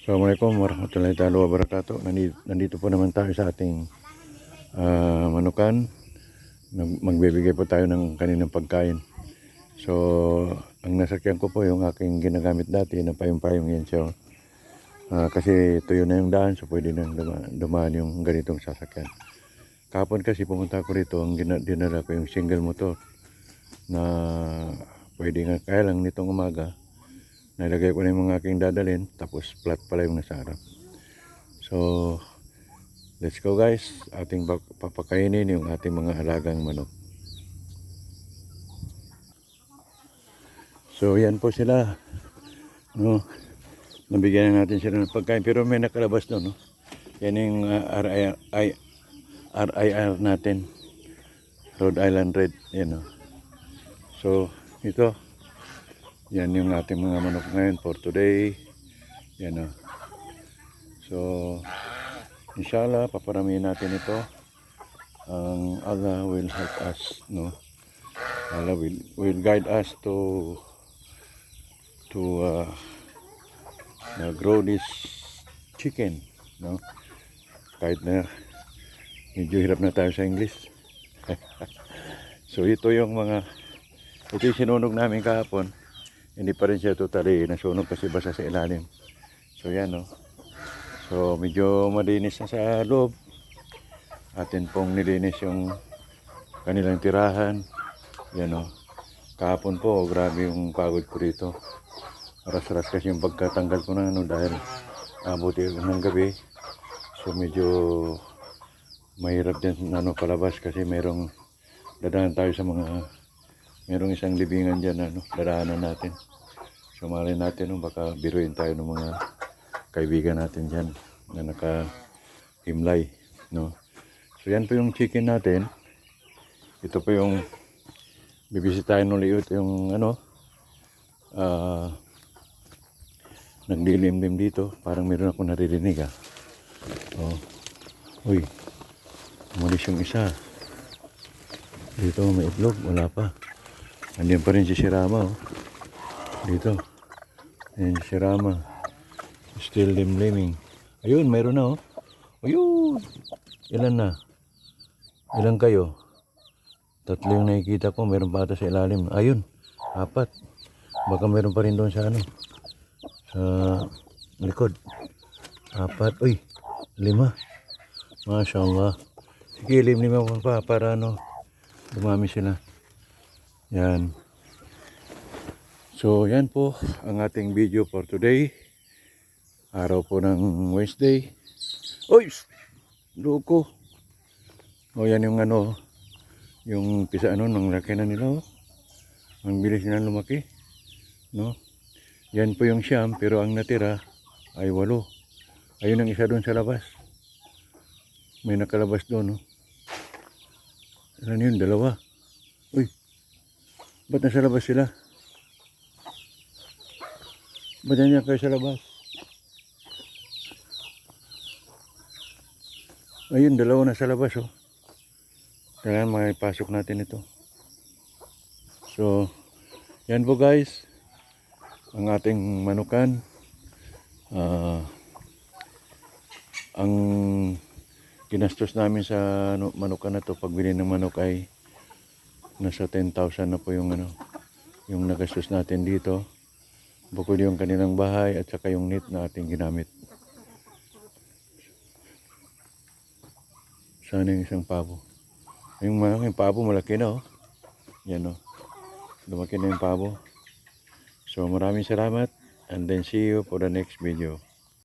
Assalamualaikum warahmatullahi wabarakatuh. Nandito po naman tayo sa ating manukan. Magbibigay po tayo ng kaninang pagkain. So, ang nasakyan ko po yung aking ginagamit dati na payong-payong yan siya. Kasi tuyo na yung daan, so pwede nang dumaan yung ganitong sasakyan. Kapon kasi pumunta ko rito, ang dinala ko yung single motor na pwede nga, kaya lang nitong umaga nalagay ko na yung mga aking dadalhin, tapos flat pala yung nasa harap. So let's go guys, ating papakainin yung ating mga alagang manok. So yan po sila, no? Nabigyan na natin sila ng pagkain, pero may nakalabas doon, no? Yan yung RIR natin, Rhode Island Red, yan, no? So ito, yan yung ating mga manok ngayon for today. Yan, o. So inshallah paparamihin natin ito. Ang Allah will help us, no? Allah will guide us to grow this chicken, no? Kahit na medyo hirap na tayo sa English. So ito yung sinunog namin kahapon. Hindi pa rin siya totally nasunog kasi basa sa ilalim. So yan, no? So medyo malinis na sa loob. Atin pong nilinis yung kanilang tirahan. Yan, no? Kahapon po, grabe yung pagod ko rito. Ras-ras kasi yung pagkatanggal ko na, no? Dahil abuti ng gabi. So medyo mahirap din palabas kasi merong dadaan tayo sa merong isang libingan dyan, dadaanan natin. So malay natin, baka biruin tayo ng mga kaibigan natin dyan na nakahimlay, no? So yan po yung chicken natin. Ito po yung bibisitahin ulit yung nagdilimdim dito. Parang meron ako naririnig, oh. Uy, umalis yung isa. Dito may itlog, wala pa. Andiyan pa rin si Sirama, oh. Dito. Ayan si Sirama. Still limliming. Ayun, mayroon na, oh. Ayun. Ilan na? Ilan kayo? Tatlo yung nakikita ko. Meron pa ata sa ilalim. Ayun. 4. Baka meron pa rin doon sa sa likod. 4. Uy. 5. Masya Allah. Sige, limlim mo pa para dumami sila. Yan. So yan po ang ating video for today. Araw po ng Wednesday. Uy! Loko. O yan yung yung pisa ng laki na nila, oh. Ang bilis nila lumaki, no? Yan po yung siyam, pero ang natira ay 8. Ayun ang isa doon sa labas. May nakalabas doon, no? Ano yun? 2. Uy! Ba't nasa labas sila? Ba't nandiyan kayo sa labas? Ayun, 2 na sa labas, oh. Kailangan maipasok natin ito. So, yan po guys. Ang ating manukan. Ang ginastos namin sa manukan na to, pagbili ng manok ay nasa 10,000 na po yung yung nagastos natin dito. Bukod yung kanilang bahay at saka yung net na ating ginamit. Sana yung isang pabo. Yung pabo malaki na, oh. Yan, oh. Lumaki na yung pabo. So maraming salamat and then see you for the next video.